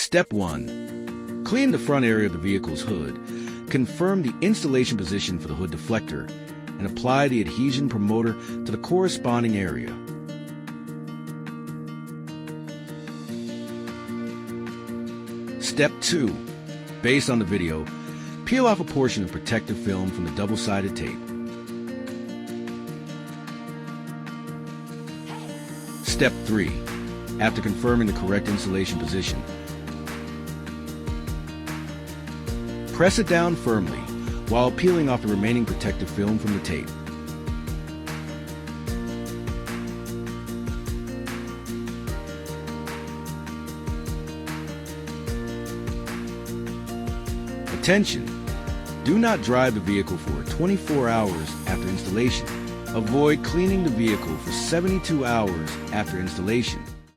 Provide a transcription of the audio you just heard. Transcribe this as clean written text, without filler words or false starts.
Step 1. Clean the front area of the vehicle's hood. Confirm the installation position for the hood deflector and apply the adhesion promoter to the corresponding area. Step 2. Based on the video, peel off a portion of protective film from the double-sided tape. Step 3. After confirming the correct installation position, press it down firmly while peeling off the remaining protective film from the tape. Attention! Do not drive the vehicle for 24 hours after installation. Avoid cleaning the vehicle for 72 hours after installation.